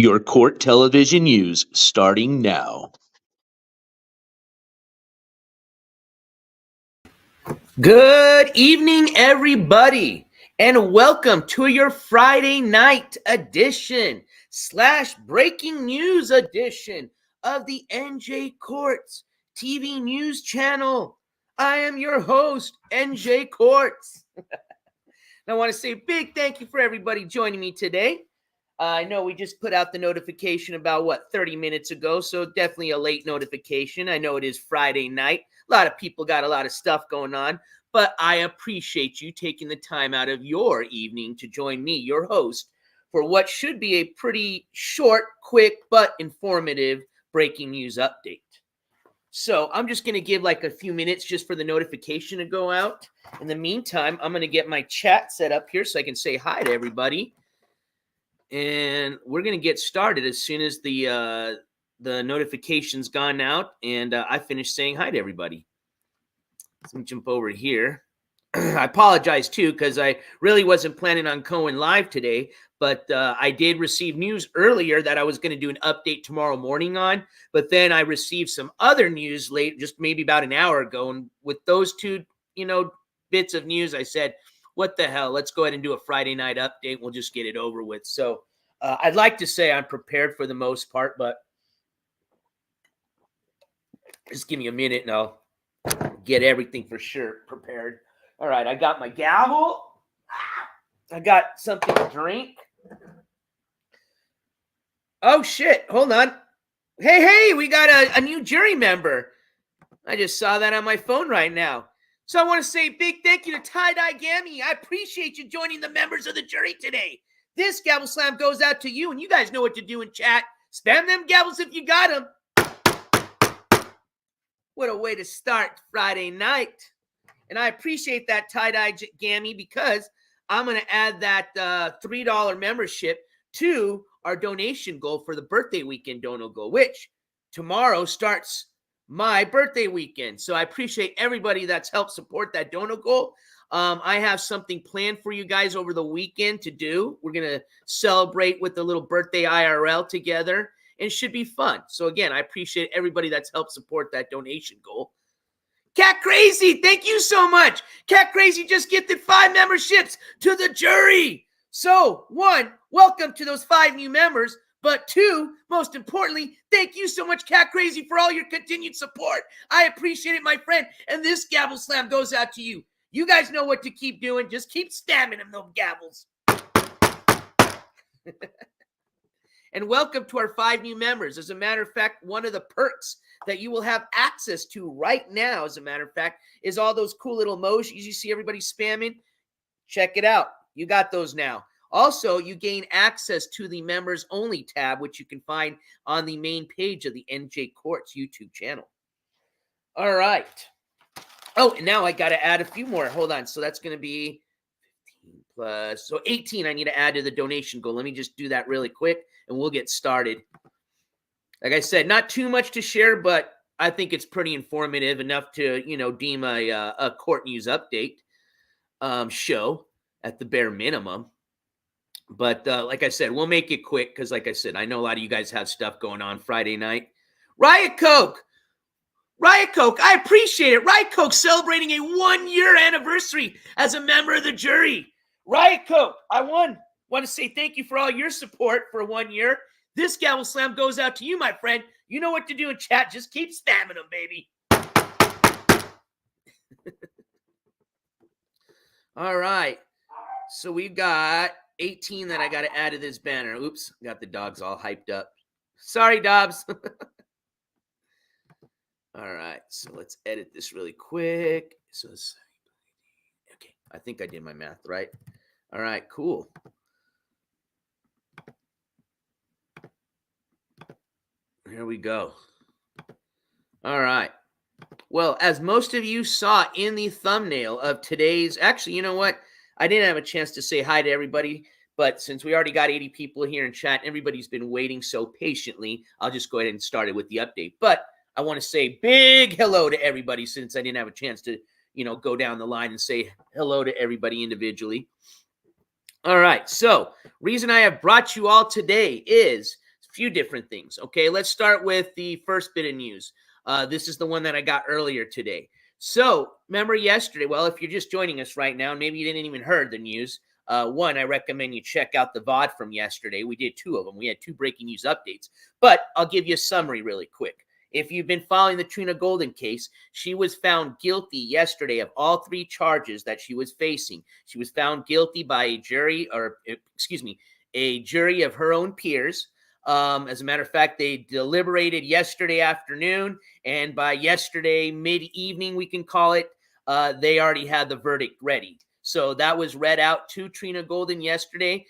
Your court television news starting now. Good evening, everybody, and welcome to your Friday night edition / breaking news edition of the NJCourts TV news channel. I am your host, NJCourts. I want to say a big thank you for everybody joining me today. I know we just put out the notification about, 30 minutes ago, so definitely a late notification. I know it is Friday night. A lot of people got a lot of stuff going on, but I appreciate you taking the time out of your evening to join me, your host, for what should be a pretty short, quick, but informative breaking news update. So I'm just going to give like a few minutes just for the notification to go out. In the meantime, I'm going to get my chat set up here so I can say hi to everybody. And we're going to get started as soon as the notification's gone out and I finish saying hi to everybody. Let me jump over here. I apologize, too, because I really wasn't planning on going live today, but I did receive news earlier that I was going to do an update tomorrow morning on, but then I received some other news late, just maybe about an hour ago, and with those two, bits of news, I said, what the hell, let's go ahead and do a Friday night update. We'll just get it over with. So I'd like to say I'm prepared for the most part, but just give me a minute and I'll get everything for sure prepared. All right, I got my gavel. I got something to drink. Oh, shit. Hold on. Hey, we got a new jury member. I just saw that on my phone right now. So I want to say a big thank you to Tie-Dye Gammy. I appreciate you joining the members of the jury today. This gavel slam goes out to you, and you guys know what to do in chat. Spam them gavels if you got them. What a way to start Friday night. And I appreciate that Tie-Dye Gammy because I'm going to add that $3 membership to our donation goal for the birthday weekend dono goal, which tomorrow starts my birthday weekend. So I appreciate everybody that's helped support that dono goal. I have something planned for you guys over the weekend to do. We're going to celebrate with a little birthday IRL together, and it should be fun. So again, I appreciate everybody that's helped support that donation goal. Cat Crazy, thank you so much. Cat Crazy just gifted 5 memberships to the jury. So 1, welcome to those 5 new members. But 2, most importantly, thank you so much, Cat Crazy, for all your continued support. I appreciate it, my friend. And this gavel slam goes out to you. You guys know what to keep doing. Just keep stabbing them, those gavels. And welcome to our 5 new members. As a matter of fact, one of the perks that you will have access to right now, as a matter of fact, is all those cool little emojis you see everybody spamming. Check it out. You got those now. Also, you gain access to the members only tab, which you can find on the main page of the NJCourts YouTube channel. All right. Oh, and now I got to add a few more. Hold on. So that's going to be 15 plus. So 18 I need to add to the donation goal. Let me just do that really quick and we'll get started. Like I said, not too much to share, but I think it's pretty informative enough to, deem a court news update show at the bare minimum. But like I said, we'll make it quick because, like I said, I know a lot of you guys have stuff going on Friday night. Riot Coke, I appreciate it. Riot Coke celebrating a 1-year anniversary as a member of the jury. Riot Coke, I want to say thank you for all your support for 1 year. This gavel slam goes out to you, my friend. You know what to do in chat. Just keep spamming them, baby. All right. So we've got 18 that I got to add to this banner. Oops, got the dogs all hyped up. Sorry, Dobbs. All right, so let's edit this really quick. So okay, I think I did my math right. All right, cool. Here we go. All right. Well, as most of you saw in the thumbnail of today's, actually, you know what? I didn't have a chance to say hi to everybody, but since we already got 80 people here in chat, everybody's been waiting so patiently, I'll just go ahead and start it with the update. But I want to say big hello to everybody since I didn't have a chance to, go down the line and say hello to everybody individually. All right. So reason I have brought you all today is few different things. Okay, let's start with the first bit of news. This is the one that I got earlier today. So remember yesterday, well, if you're just joining us right now, and maybe you didn't even heard the news, one, I recommend you check out the VOD from yesterday. We did two of them. We had two breaking news updates, but I'll give you a summary really quick. If you've been following the Trina Golden case, she was found guilty yesterday of all three charges that she was facing. She was found guilty by a jury, a jury of her own peers. As a matter of fact, they deliberated yesterday afternoon, and by yesterday mid-evening, we can call it, they already had the verdict ready. So that was read out to Trina Golden yesterday.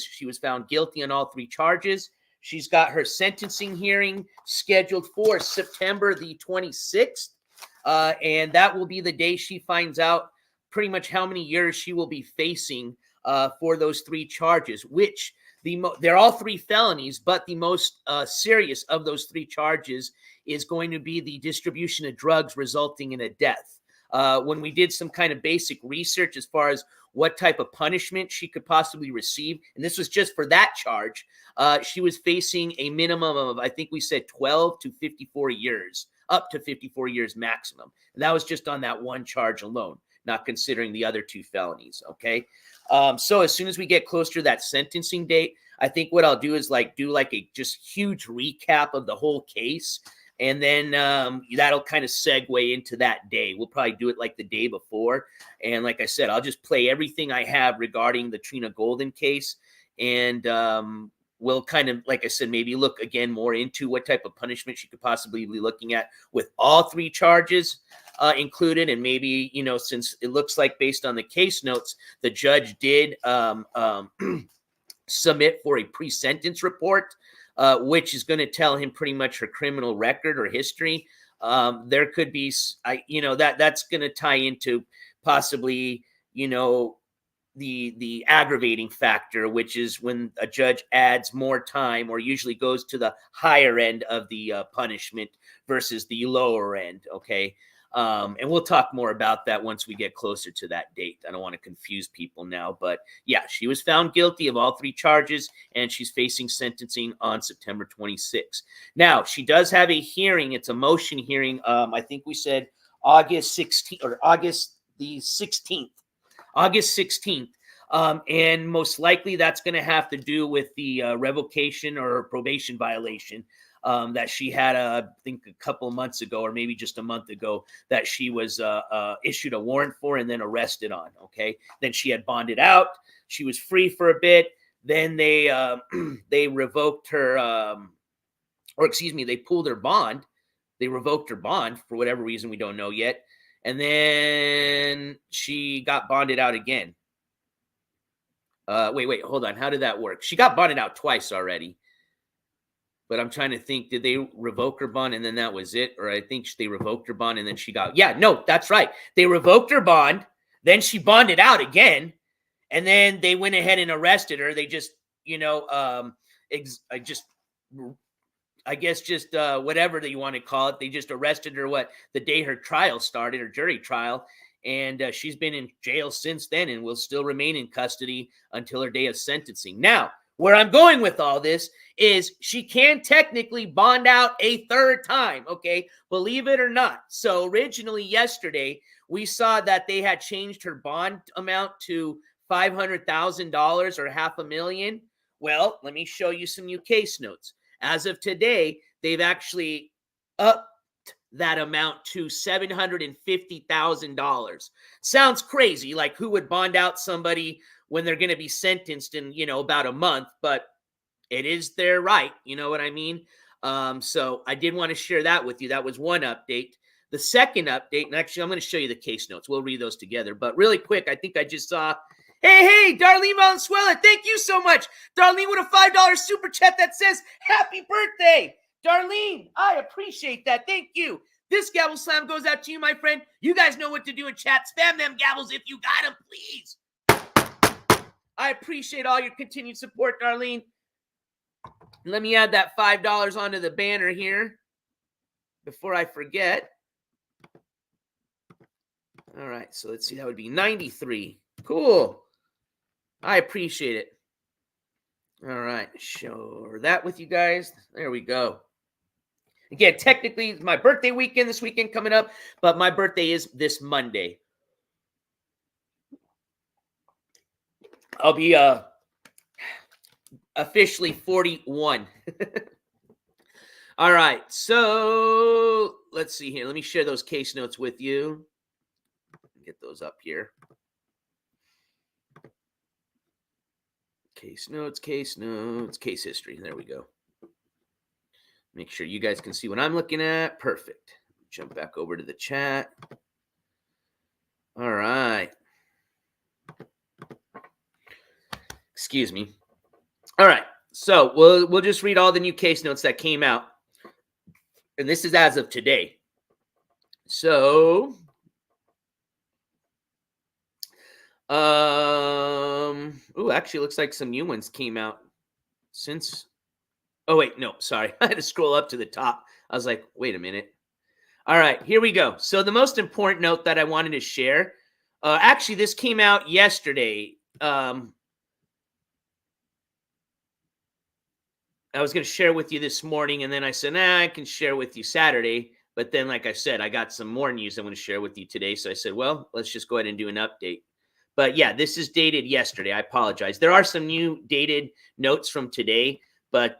She was found guilty on all three charges. She's got her sentencing hearing scheduled for September the 26th, and that will be the day she finds out pretty much how many years she will be facing for those three charges, which they're all three felonies, but the most serious of those three charges is going to be the distribution of drugs resulting in a death. When we did some kind of basic research as far as what type of punishment she could possibly receive, and this was just for that charge, she was facing a minimum of, I think we said 12 to 54 years, up to 54 years maximum. And that was just on that one charge alone, not considering the other two felonies, okay? So as soon as we get closer to that sentencing date, I think what I'll do is do a just huge recap of the whole case. And then that'll kind of segue into that day. We'll probably do it like the day before. And like I said, I'll just play everything I have regarding the Trina Golden case. And we'll kind of, like I said, maybe look again more into what type of punishment she could possibly be looking at with all three charges included. And maybe, since it looks like based on the case notes, the judge did submit for a pre-sentence report, which is going to tell him pretty much her criminal record or history. There could be, that's going to tie into possibly, the aggravating factor, which is when a judge adds more time or usually goes to the higher end of the punishment versus the lower end. Okay. And we'll talk more about that once we get closer to that date. I don't want to confuse people now, but yeah, she was found guilty of all three charges and she's facing sentencing on September 26th. Now, she does have a hearing. It's a motion hearing. I think we said August 16th or August the 16th. August 16th. And most likely that's going to have to do with the revocation or probation violation that she had, I think a couple of months ago, or maybe just a month ago, that she was issued a warrant for and then arrested on. Okay. Then she had bonded out. She was free for a bit. Then they revoked her, they pulled her bond. They revoked her bond for whatever reason we don't know yet. And then she got bonded out again. Wait, hold on. How did that work? She got bonded out twice already. But I'm trying to think, did they revoke her bond and then that was it? Or I think they revoked her bond and then she got, no, that's right. They revoked her bond. Then she bonded out again. And then they went ahead and arrested her. They just, whatever that you want to call it. They just arrested her, the day her trial started, her jury trial. And she's been in jail since then and will still remain in custody until her day of sentencing. Now, where I'm going with all this is she can technically bond out a third time, okay? Believe it or not. So originally yesterday, we saw that they had changed her bond amount to $500,000 or $500,000. Well, let me show you some new case notes. As of today, they've actually upped that amount to $750,000. Sounds crazy, like who would bond out somebody when they're going to be sentenced in, about a month, but it is their right. You know what I mean? So I did want to share that with you. That was one update. The second update, and actually I'm going to show you the case notes. We'll read those together, but really quick, I think I just saw, hey, Darlene Valenzuela, thank you so much. Darlene with a $5 super chat that says, happy birthday. Darlene, I appreciate that. Thank you. This gavel slam goes out to you, my friend. You guys know what to do in chat. Spam them gavels if you got them, please. I appreciate all your continued support, Darlene. Let me add that $5 onto the banner here before I forget. All right, so let's see. That would be 93. Cool. I appreciate it. All right, share that with you guys. There we go. Again, technically, it's my birthday weekend this weekend coming up, but my birthday is this Monday. I'll be officially 41. All right, so let's see here. Let me share those case notes with you. Get those up here. Case notes, case history. There we go. Make sure you guys can see what I'm looking at. Perfect. Jump back over to the chat. All right. Excuse me. All right. So we'll just read all the new case notes that came out. And this is as of today. So actually looks like some new ones came out since. Oh wait, no, sorry. I had to scroll up to the top. I was like, wait a minute. All right, here we go. So the most important note that I wanted to share, actually this came out yesterday. I was going to share with you this morning, and then I said, I can share with you Saturday. But then, like I said, I got some more news I'm going to share with you today. So I said, well, let's just go ahead and do an update. But yeah, this is dated yesterday. I apologize. There are some new dated notes from today, but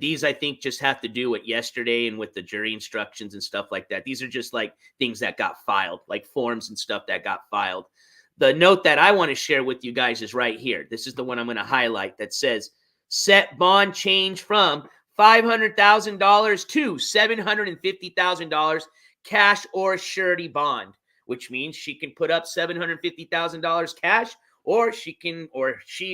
these I think just have to do with yesterday and with the jury instructions and stuff like that. These are just like things that got filed, like forms and stuff that got filed. The note that I want to share with you guys is right here. This is the one I'm going to highlight that says, set bond change from $500,000 to $750,000 cash or surety bond, which means she can put up $750,000 cash, or she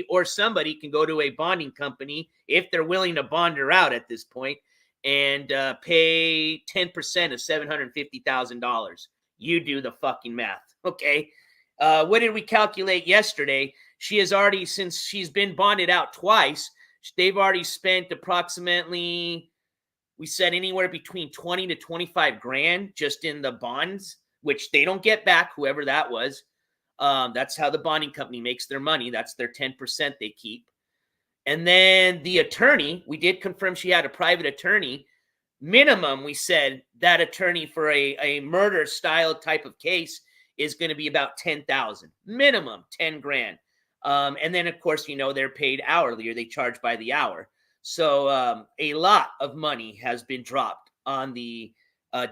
or somebody can go to a bonding company if they're willing to bond her out at this point and pay 10% of $750,000. You do the fucking math, okay? What did we calculate yesterday? She has already, since she's been bonded out twice, they've already spent approximately, we said anywhere between 20 to 25 grand just in the bonds, which they don't get back, whoever that was. That's how the bonding company makes their money. That's their 10% they keep. And then the attorney, we did confirm she had a private attorney. Minimum, we said that attorney for a murder style type of case is going to be about 10,000. Minimum 10 grand. And then, of course, they're paid hourly, or they charge by the hour. So a lot of money has been dropped on the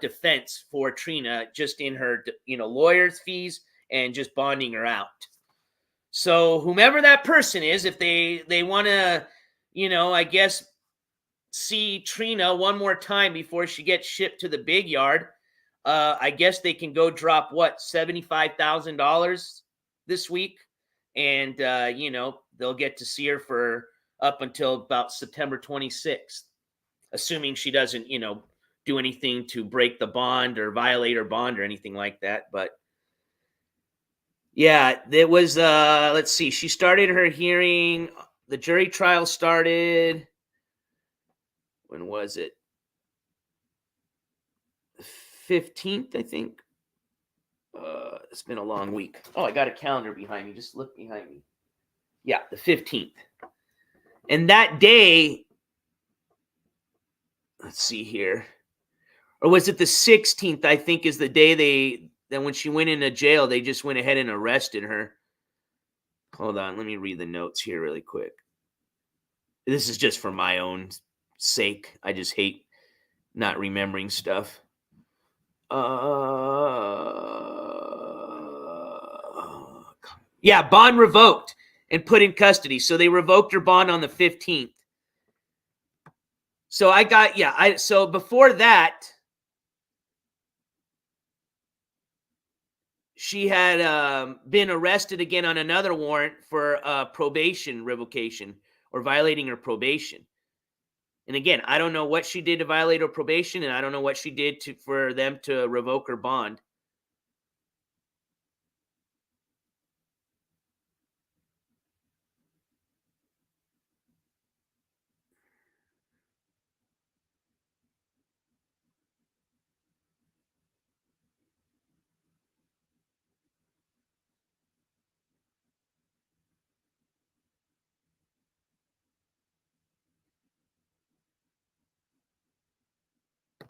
defense for Trina, just in her, lawyer's fees and just bonding her out. So whomever that person is, if they want to, I guess, see Trina one more time before she gets shipped to the big yard, I guess they can go drop $75,000 this week. And, they'll get to see her for up until about September 26th, assuming she doesn't, do anything to break the bond or violate her bond or anything like that. But yeah, it was, let's see, she started her hearing, the jury trial started, when was it? 15th, I think. It's been a long week. Oh, I got a calendar behind me. Just look behind me. Yeah, the 15th. And that day, let's see here. Or was it the 16th, I think, is the day that when she went into jail, they just went ahead and arrested her. Hold on, let me read the notes here really quick. This is just for my own sake. I just hate not remembering stuff. Yeah, bond revoked and put in custody. So they revoked her bond on the 15th. So so before that, she had been arrested again on another warrant for probation revocation, or violating her probation. And again, I don't know what she did to violate her probation, and I don't know what she did for them to revoke her bond.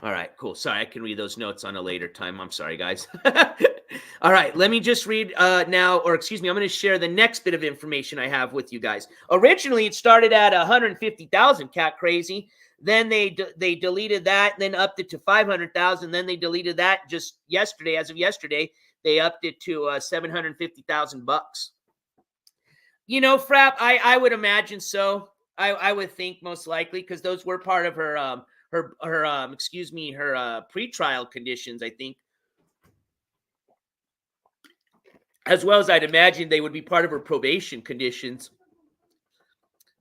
All right, cool. Sorry, I can read those notes on a later time. I'm sorry, guys. All right, let me just read now, or excuse me, I'm going to share the next bit of information I have with you guys. Originally, it started at 150,000, cat crazy. Then they deleted that, then upped it to 500,000. Then they deleted that just yesterday. As of yesterday, they upped it to 750,000 bucks. You know, Frap, I would imagine so. I would think most likely because those were part of her her pretrial conditions, I think, as well as I'd imagine they would be part of her probation conditions.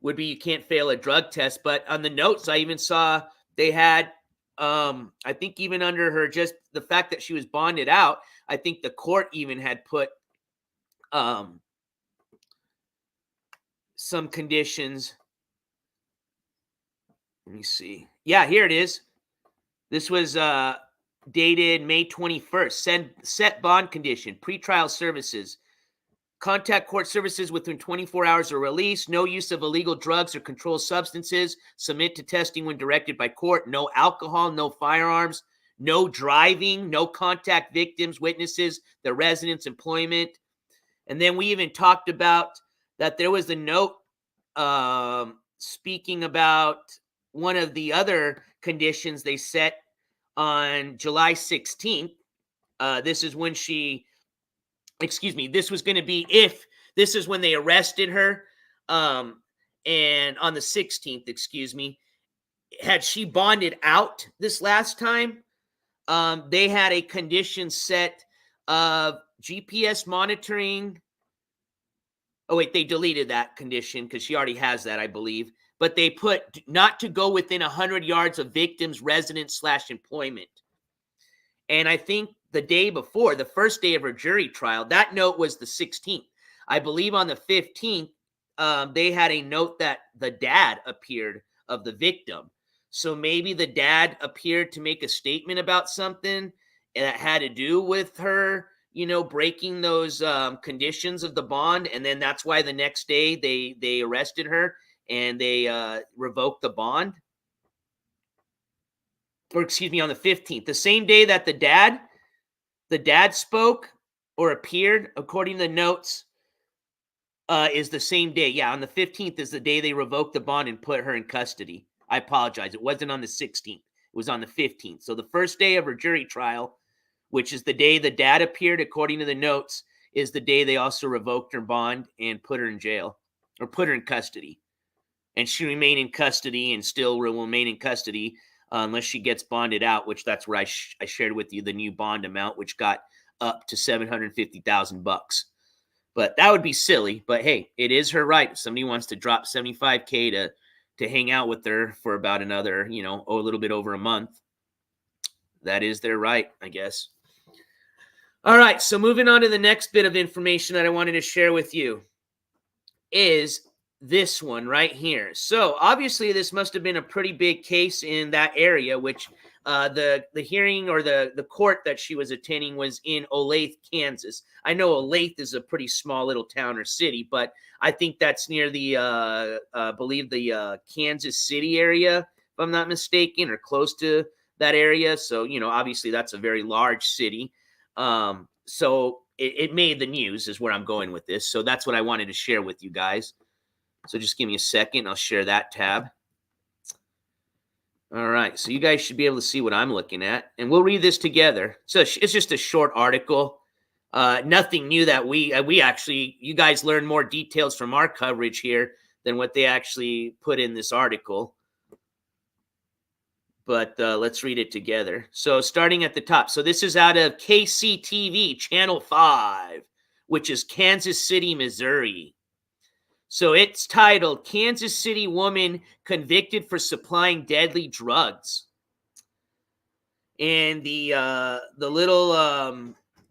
Would be you can't fail a drug test, but on the notes I even saw they had, I think even under her just the fact that she was bonded out, I think the court even had put some conditions. Let me see. Yeah, here it is. This was dated May 21st. Set bond condition, pretrial services. Contact court services within 24 hours of release. No use of illegal drugs or controlled substances. Submit to testing when directed by court. No alcohol, no firearms, no driving, no contact victims, witnesses, their residence, employment. And then we even talked about that there was a note speaking about one of the other conditions they set on July 16th. This is when this was going to be if this is when they arrested her. And on the 16th, had she bonded out this last time, they had a condition set of GPS monitoring. Oh, wait, they deleted that condition because she already has that, I believe. But they put not to go within 100 yards of victim's residence/employment. And I think the day before, the first day of her jury trial, that note was the 16th. I believe on the 15th, they had a note that the dad appeared of the victim. So maybe the dad appeared to make a statement about something that had to do with her, breaking those conditions of the bond. And then that's why the next day they arrested her and they revoked the bond. Or excuse me, on the 15th, the same day that the dad spoke or appeared, according to the notes, is the same day. Yeah, on the 15th is the day they revoked the bond and put her in custody. I apologize. It wasn't on the 16th. It was on the 15th. So the first day of her jury trial, which is the day the dad appeared, according to the notes, is the day they also revoked her bond and put her in jail or put her in custody. And she remained in custody and still will remain in custody unless she gets bonded out, which that's where I shared with you the new bond amount, which got up to $750,000. But that would be silly. But hey, it is her right. If somebody wants to drop $75K to hang out with her for about another, a little bit over a month, that is their right, I guess. All right, so moving on to the next bit of information that I wanted to share with you is this one right here. So obviously this must have been a pretty big case in that area, which the hearing or the court that she was attending was in Olathe, Kansas. I know Olathe is a pretty small little town or city, but I think that's near the believe the Kansas City area, if I'm not mistaken, or close to that area. So obviously that's a very large city. So it made the news is where I'm going with this. So that's what I wanted to share with you guys. So just give me a second. I'll share that tab. All right. So you guys should be able to see what I'm looking at. And we'll read this together. So it's just a short article. Nothing new that we actually, you guys learn more details from our coverage here than what they actually put in this article. But let's read it together. So starting at the top. So this is out of KCTV, Channel 5, which is Kansas City, Missouri. So it's titled, Kansas City Woman Convicted for Supplying Deadly Drugs. And the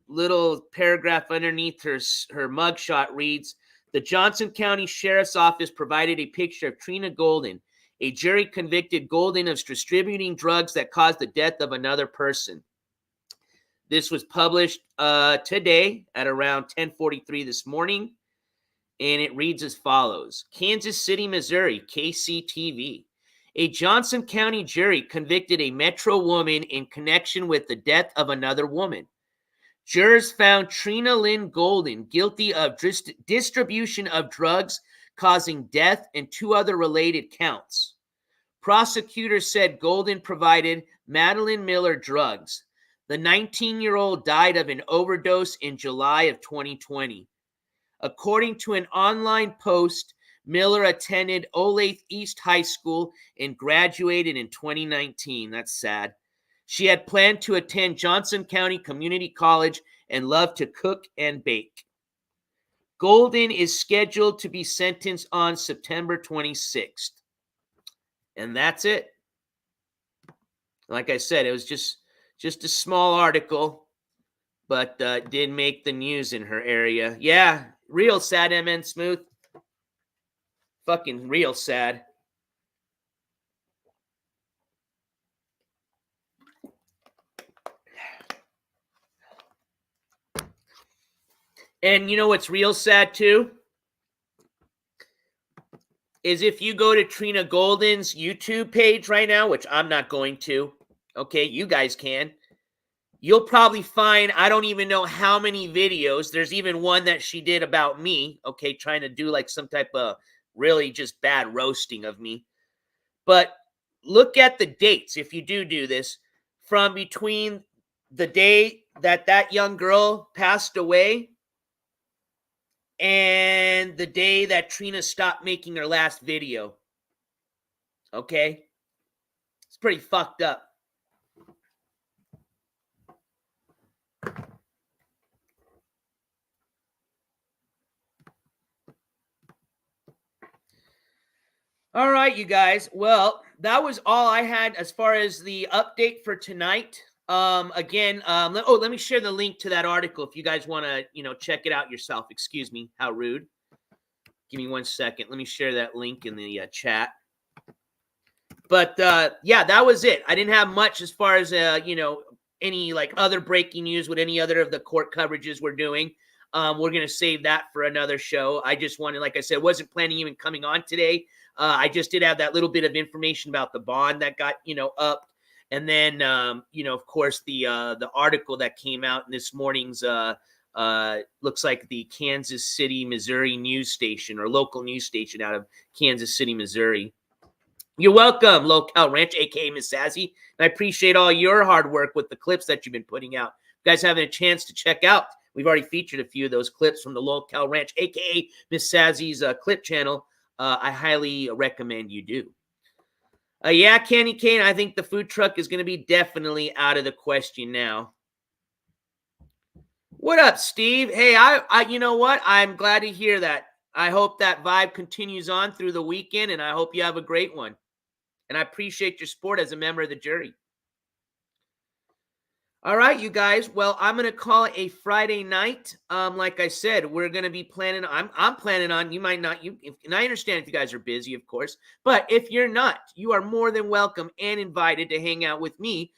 little paragraph underneath her mugshot reads, the Johnson County Sheriff's Office provided a picture of Trina Golden. A jury convicted Golden of distributing drugs that caused the death of another person. This was published today at around 10:43 this morning. And it reads as follows. Kansas City, Missouri, KCTV. A Johnson County jury convicted a Metro woman in connection with the death of another woman. Jurors found Trina Golden guilty of distribution of drugs causing death and 2 other related counts. Prosecutors said Golden provided Madeline Miller drugs. The 19-year-old died of an overdose in July of 2020. According to an online post, Miller attended Olathe East High School and graduated in 2019. That's sad. She had planned to attend Johnson County Community College and loved to cook and bake. Golden is scheduled to be sentenced on September 26th. And that's it. Like I said, it was just a small article, but did make the news in her area. Yeah, real sad, MN Smooth. Fucking real sad. And you know what's real sad too? Is if you go to Trina Golden's YouTube page right now, which I'm not going to, okay, you guys can, you'll probably find, I don't even know how many videos. There's even one that she did about me, okay, trying to do like some type of really just bad roasting of me. But look at the dates, if you do this, from between the day that that young girl passed away and the day that Trina stopped making her last video. Okay? It's pretty fucked up. All right, you guys. Well, that was all I had as far as the update for tonight. Again, let me share the link to that article if you guys want to, check it out yourself. Excuse me, how rude. Give me 1 second. Let me share that link in the chat. But yeah, that was it. I didn't have much as far as any like other breaking news with any other of the court coverages we're doing. We're gonna save that for another show. I just wanted, like I said, wasn't planning even coming on today. I just did have that little bit of information about the bond that got up. And then, of course, the article that came out in this morning's looks like the Kansas City, Missouri news station or local news station out of Kansas City, Missouri. You're welcome, Local Ranch, a.k.a. Miss Sassy. And I appreciate all your hard work with the clips that you've been putting out. You guys having a chance to check out. We've already featured a few of those clips from the Local Ranch, a.k.a. Miss Sassy's clip channel. I highly recommend you do. Yeah, Candy Cane, I think the food truck is going to be definitely out of the question now. What up, Steve? Hey, I you know what? I'm glad to hear that. I hope that vibe continues on through the weekend, and I hope you have a great one. And I appreciate your support as a member of the jury. All right, you guys. Well, I'm going to call it a Friday night. Like I said, we're going to be planning. I'm planning on, you might not, and I understand if you guys are busy, of course, but if you're not, you are more than welcome and invited to hang out with me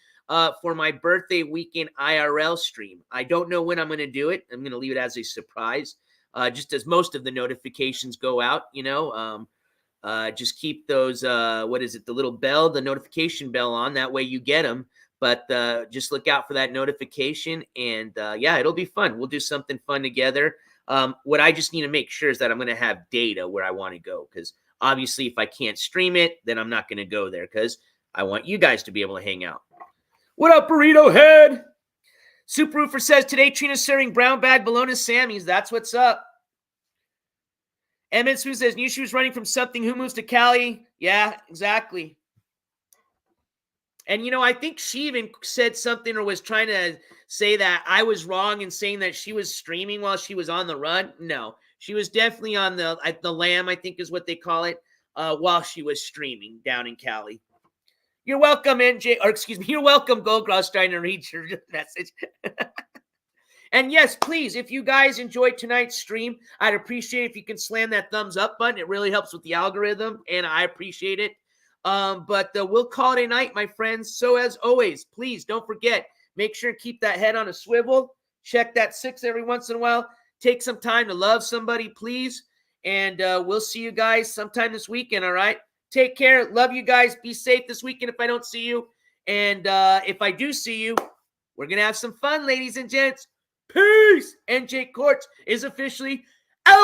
for my birthday weekend IRL stream. I don't know when I'm going to do it. I'm going to leave it as a surprise, just as most of the notifications go out, just keep those, the little bell, the notification bell on. That way you get them. But just look out for that notification. And yeah, it'll be fun. We'll do something fun together. What I just need to make sure is that I'm going to have data where I want to go. Because obviously, if I can't stream it, then I'm not going to go there. Because I want you guys to be able to hang out. What up, Burrito Head? Super Roofer says, today Trina's serving brown bag bologna Sammy's. That's what's up. Emmett Smith says, knew she was running from something. Who moves to Cali? Yeah, exactly. And, I think she even said something or was trying to say that I was wrong in saying that she was streaming while she was on the run. No, she was definitely on the lam, I think is what they call it, while she was streaming down in Cali. You're welcome, you're welcome, Goldcross, trying to read your message. And yes, please, if you guys enjoyed tonight's stream, I'd appreciate if you can slam that thumbs up button. It really helps with the algorithm, and I appreciate it. But we'll call it a night, my friends. So as always, please don't forget, make sure to keep that head on a swivel. Check that 6 every once in a while. Take some time to love somebody, please. And we'll see you guys sometime this weekend, all right? Take care. Love you guys. Be safe this weekend if I don't see you. And if I do see you, we're going to have some fun, ladies and gents. Peace. NJCourts is officially out.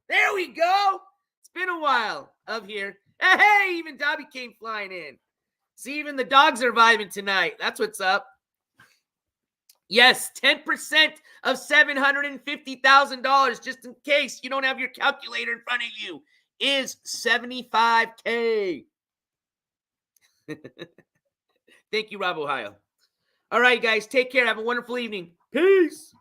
There we go. It's been a while up here. Hey, even Dobby came flying in. See, even the dogs are vibing tonight. That's what's up. Yes, 10% of $750,000, just in case you don't have your calculator in front of you, is $75K. Thank you, Rob Ohio. All right, guys, take care. Have a wonderful evening. Peace.